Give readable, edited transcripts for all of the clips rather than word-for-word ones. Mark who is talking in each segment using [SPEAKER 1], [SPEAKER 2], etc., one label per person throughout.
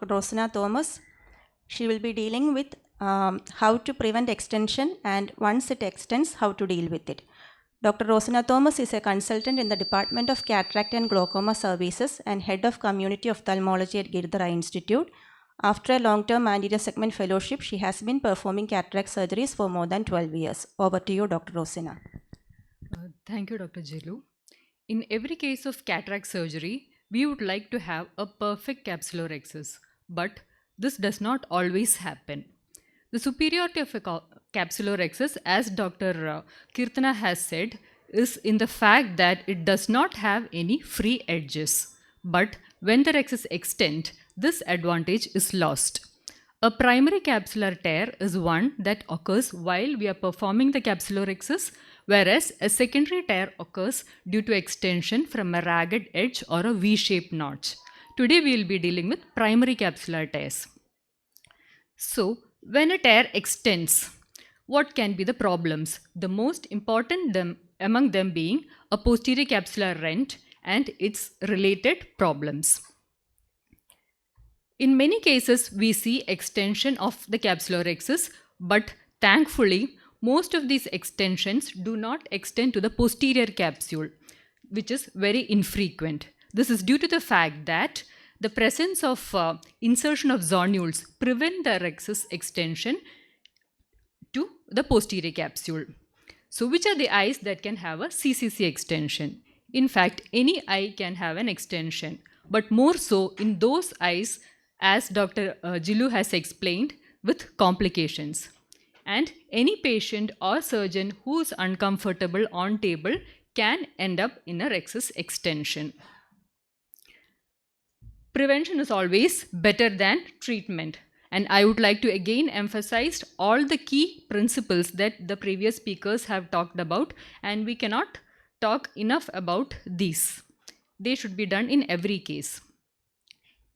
[SPEAKER 1] Dr. Rosina Thomas. She will be dealing with how to prevent extension and once it extends, how to deal with it. Dr. Rosina Thomas is a consultant in the Department of Cataract and Glaucoma Services and Head of Community Ophthalmology at Girdhar Eye Institute. After a long-term anterior segment fellowship, she has been performing cataract surgeries for more than 12 years. Over to you, Dr. Rosina.
[SPEAKER 2] Thank you, Dr. Jilu. In every case of cataract surgery, we would like to have a perfect capsular Rhexis, but this does not always happen. The superiority of a capsular Rhexis, as Dr. Kirtana has said, is in the fact that it does not have any free edges. But when the Rhexis extend, this advantage is lost. A primary capsular tear is one that occurs while we are performing the capsular Rhexis, whereas a secondary tear occurs due to extension from a ragged edge or a V-shaped notch. Today we will be dealing with primary capsular tears. So, when a tear extends, what can be the problems? The most important among them being a posterior capsular rent and its related problems. In many cases, we see extension of the capsular Rhexis, but thankfully, most of these extensions do not extend to the posterior capsule, which is very infrequent. This is due to the fact that the presence of insertion of zonules prevent the Rhexis extension to the posterior capsule. So, which are the eyes that can have a CCC extension? In fact, any eye can have an extension, but more so in those eyes, as Dr. Jilu has explained, with complications. And any patient or surgeon who is uncomfortable on table can end up in a Rhexis extension. Prevention is always better than treatment. And I would like to again emphasize all the key principles that the previous speakers have talked about, and we cannot talk enough about these. They should be done in every case.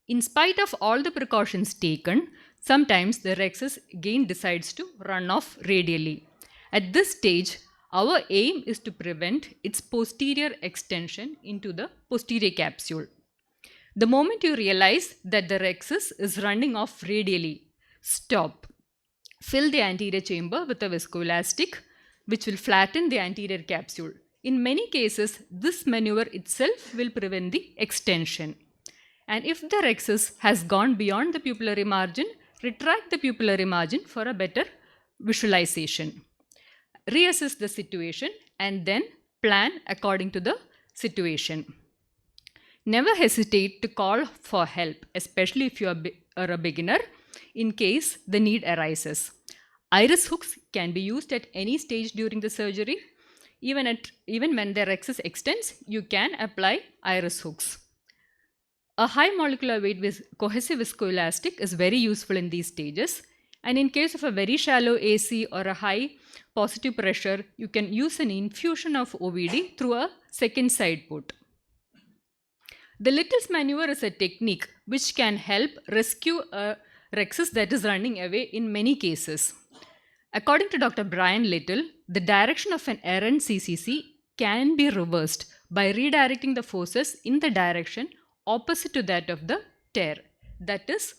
[SPEAKER 2] In spite of all the precautions taken, sometimes the Rhexis again decides to run off radially. At this stage, our aim is to prevent its posterior extension into the posterior capsule. The moment you realize that the Rhexis is running off radially, stop. Fill the anterior chamber with a viscoelastic, which will flatten the anterior capsule. In many cases, this maneuver itself will prevent the extension. And if the Rhexis has gone beyond the pupillary margin, retract the pupillary margin for a better visualization. Reassess the situation and then plan according to the situation. Never hesitate to call for help, especially if you are a beginner, in case the need arises. Iris hooks can be used at any stage during the surgery. Even when the Rhexis extends, you can apply iris hooks. A high molecular weight cohesive viscoelastic is very useful in these stages. And in case of a very shallow AC or a high positive pressure, you can use an infusion of OVD through a second side put. The Little's maneuver is a technique which can help rescue a Rhexis that is running away in many cases. According to Dr. Brian Little, the direction of an errant CCC can be reversed by redirecting the forces in the direction opposite to that of the tear. That is,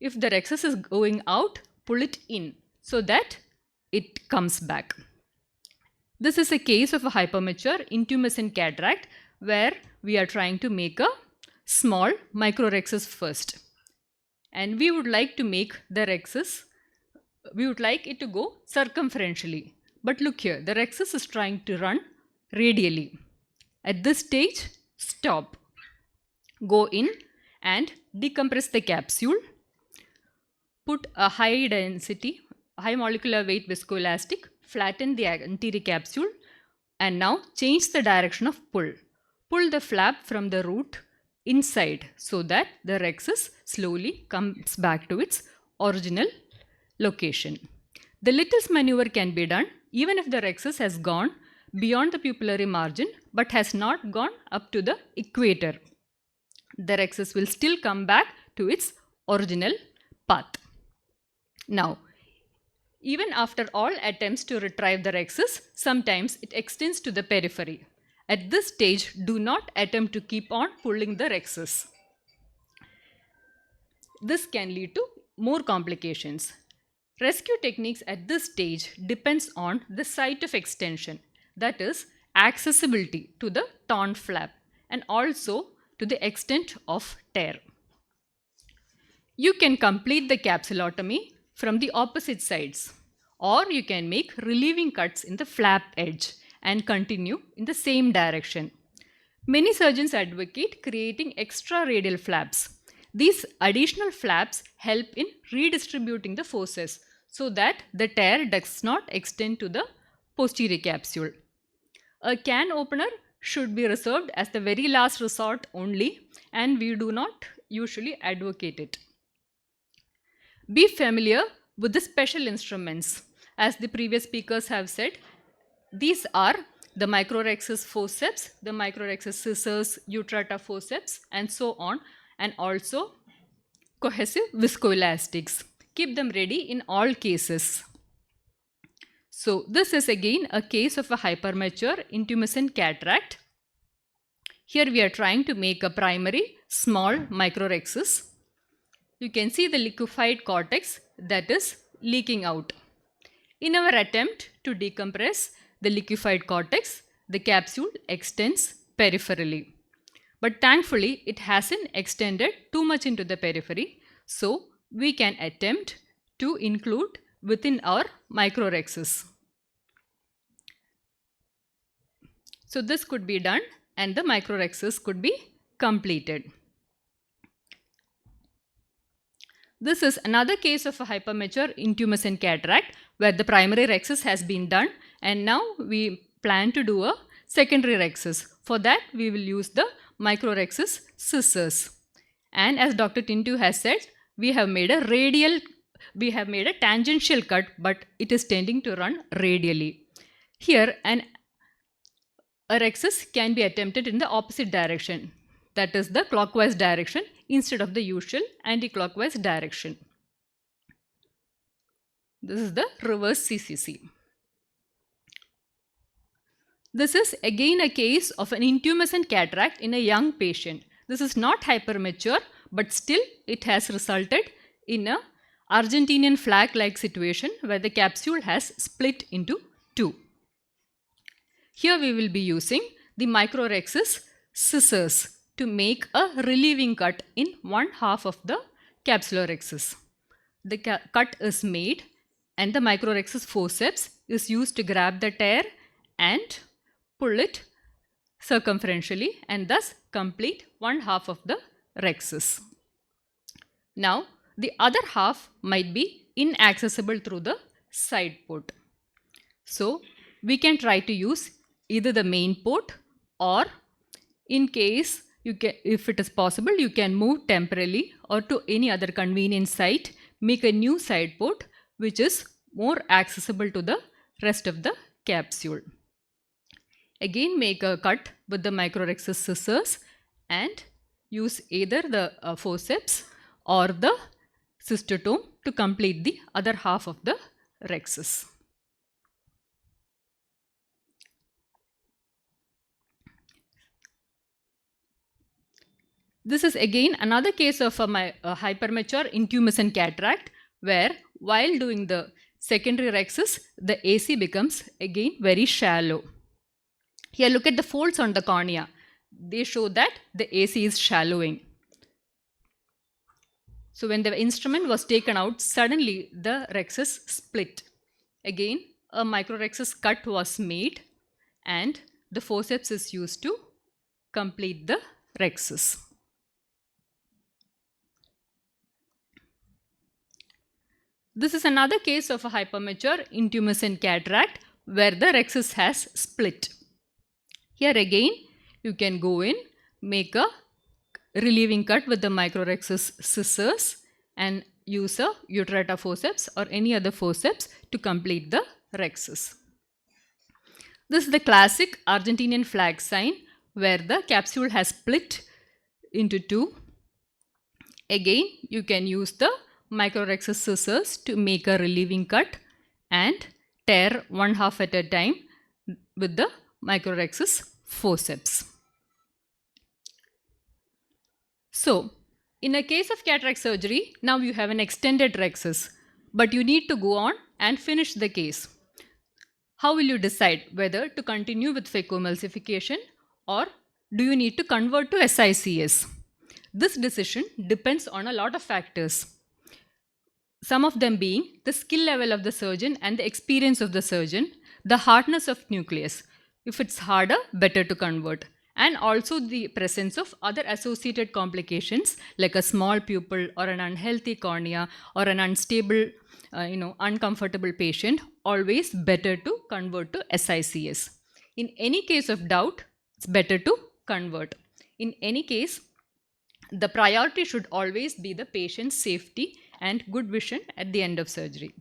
[SPEAKER 2] if the Rhexis is going out, pull it in so that it comes back. This is a case of a hypermature intumescent cataract where we are trying to make a small micro-Rhexis first. And we would like to make the Rhexis, we would like it to go circumferentially. But look here, the Rhexis is trying to run radially. At this stage, stop. Go in and decompress the capsule. Put a high density, high molecular weight viscoelastic, flatten the anterior capsule, and now change the direction of pull. Pull the flap from the root inside so that the Rhexis slowly comes back to its original location. The Little's maneuver can be done even if the Rhexis has gone beyond the pupillary margin but has not gone up to the equator. The Rhexis will still come back to its original path. Now, even after all attempts to retrieve the Rhexis, sometimes it extends to the periphery. At this stage, do not attempt to keep on pulling the Rhexis. This can lead to more complications. Rescue techniques at this stage depends on the site of extension, that is accessibility to the torn flap and also to the extent of tear. You can complete the capsulotomy from the opposite sides, or you can make relieving cuts in the flap edge and continue in the same direction. Many surgeons advocate creating extra radial flaps. These additional flaps help in redistributing the forces so that the tear does not extend to the posterior capsule. A can opener should be reserved as the very last resort only, and we do not usually advocate it. Be familiar with the special instruments. As the previous speakers have said, these are the micro-Rhexis forceps, the micro-Rhexis scissors, Utrata forceps, and so on, and also cohesive viscoelastics. Keep them ready in all cases. So this is again a case of a hypermature intumescent cataract. Here we are trying to make a primary small micro-Rhexis. You can see the liquefied cortex that is leaking out. In our attempt to decompress the liquefied cortex, the capsule extends peripherally. But thankfully, it hasn't extended too much into the periphery, so we can attempt to include within our micro-Rhexis. So this could be done and the micro-Rhexis could be completed. This is another case of a hypermature intumescent cataract where the primary Rhexis has been done and now we plan to do a secondary Rhexis. For that we will use the micro-Rhexis scissors. And as Dr. Tintu has said, we have made a tangential cut, but it is tending to run radially. Here a Rhexis can be attempted in the opposite direction, that is the clockwise direction instead of the usual anti-clockwise direction. This is the reverse CCC. This is again a case of an intumescent cataract in a young patient. This is not hypermature, but still it has resulted in a Argentinian flag-like situation where the capsule has split into two. Here we will be using the micro-Rhexis scissors to make a relieving cut in one half of the capsular Rhexis. The cut is made and the micro-Rhexis forceps is used to grab the tear and pull it circumferentially and thus complete one half of the Rhexis. Now the other half might be inaccessible through the side port. So we can try to use either the main port or in case if it is possible, you can move temporarily or to any other convenient site, make a new side port which is more accessible to the rest of the capsule. Again, make a cut with the micro-Rhexis scissors and use either the forceps or the cystotome to complete the other half of the Rhexis. This is again another case of a hypermature intumescent cataract where while doing the secondary Rhexis, the AC becomes again very shallow. Here look at the folds on the cornea. They show that the AC is shallowing. So when the instrument was taken out, suddenly the Rhexis split. Again, a micro-Rhexis cut was made and the forceps is used to complete the Rhexis. This is another case of a hypermature intumescent cataract where the Rhexis has split. Here again, you can go in, make a relieving cut with the micro-Rhexis scissors and use a Utrata forceps or any other forceps to complete the Rhexis. This is the classic Argentinian flag sign where the capsule has split into two. Again, you can use the micro-Rhexis scissors to make a relieving cut and tear one half at a time with the micro-Rhexis forceps. So, In a case of cataract surgery, now you have an extended Rhexis, but you need to go on and finish the case. How will you decide whether to continue with phacoemulsification or do you need to convert to SICS? This decision depends on a lot of factors. Some of them being the skill level of the surgeon and the experience of the surgeon, the hardness of nucleus. If it's harder, better to convert. And also the presence of other associated complications like a small pupil or an unhealthy cornea or an unstable, uncomfortable patient, always better to convert to SICS. In any case of doubt, it's better to convert. In any case, the priority should always be the patient's safety and good vision at the end of surgery.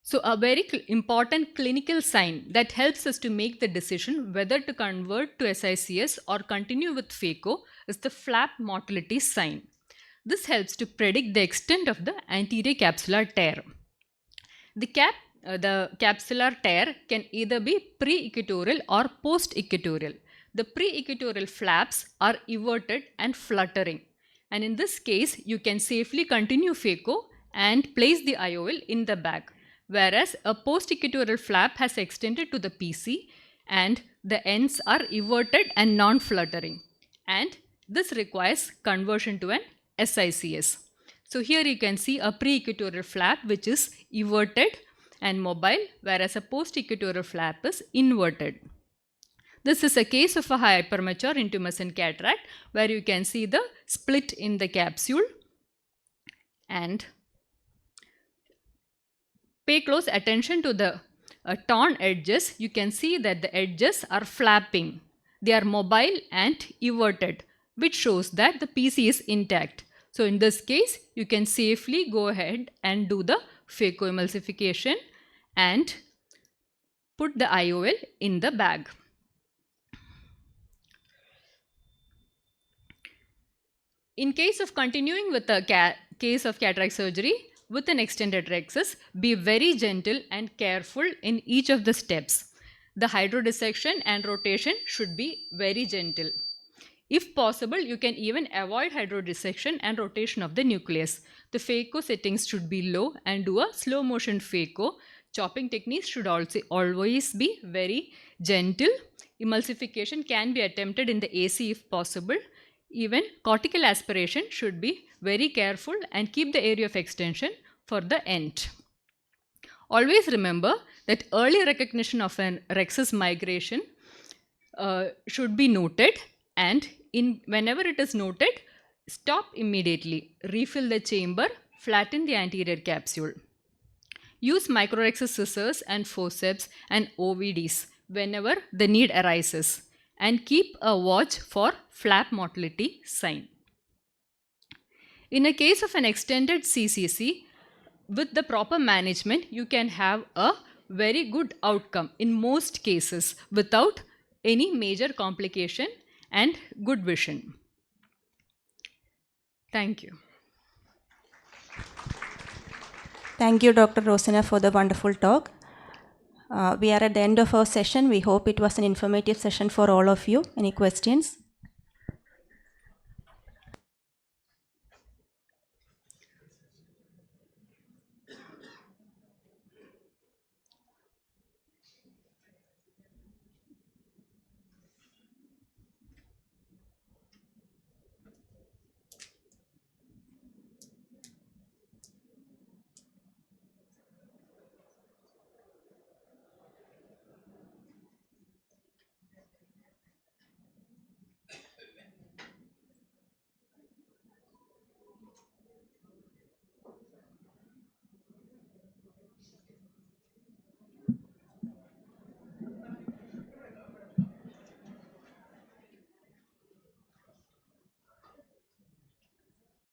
[SPEAKER 2] So a very important clinical sign that helps us to make the decision whether to convert to SICS or continue with phaco is the flap motility sign. This helps to predict the extent of the anterior capsular tear. The capsular tear can either be pre-equatorial or post-equatorial. The pre-equatorial flaps are everted and fluttering. And in this case, you can safely continue phaco and place the IOL in the bag. Whereas a post-equatorial flap has extended to the PC and the ends are everted and non-fluttering. And this requires conversion to an SICS. So here you can see a pre-equatorial flap which is everted and mobile, whereas a post-equatorial flap is inverted. This is a case of a hypermature intumescent cataract where you can see the split in the capsule, and pay close attention to the torn edges. You can see that the edges are flapping. They are mobile and everted, which shows that the PC is intact. So in this case, you can safely go ahead and do the phacoemulsification and put the IOL in the bag. In case of continuing with the case of cataract surgery with an extended Rhexis, be very gentle and careful in each of the steps. The hydrodissection and rotation should be very gentle. If possible, you can even avoid hydrodissection and rotation of the nucleus. The phaco settings should be low and do a slow motion phaco. Chopping techniques should also always be very gentle. Emulsification can be attempted in the AC if possible. Even cortical aspiration should be very careful and keep the area of extension for the end. Always remember that early recognition of an Rhexis migration should be noted, and whenever it is noted, stop immediately, refill the chamber, flatten the anterior capsule. Use micro-Rhexis scissors and forceps and OVDs whenever the need arises, and keep a watch for flap motility sign. In a case of an extended CCC, with the proper management, you can have a very good outcome in most cases without any major complication and good vision. Thank you.
[SPEAKER 1] Thank you, Dr. Rosina, for the wonderful talk. We are at the end of our session. We hope it was an informative session for all of you. Any questions?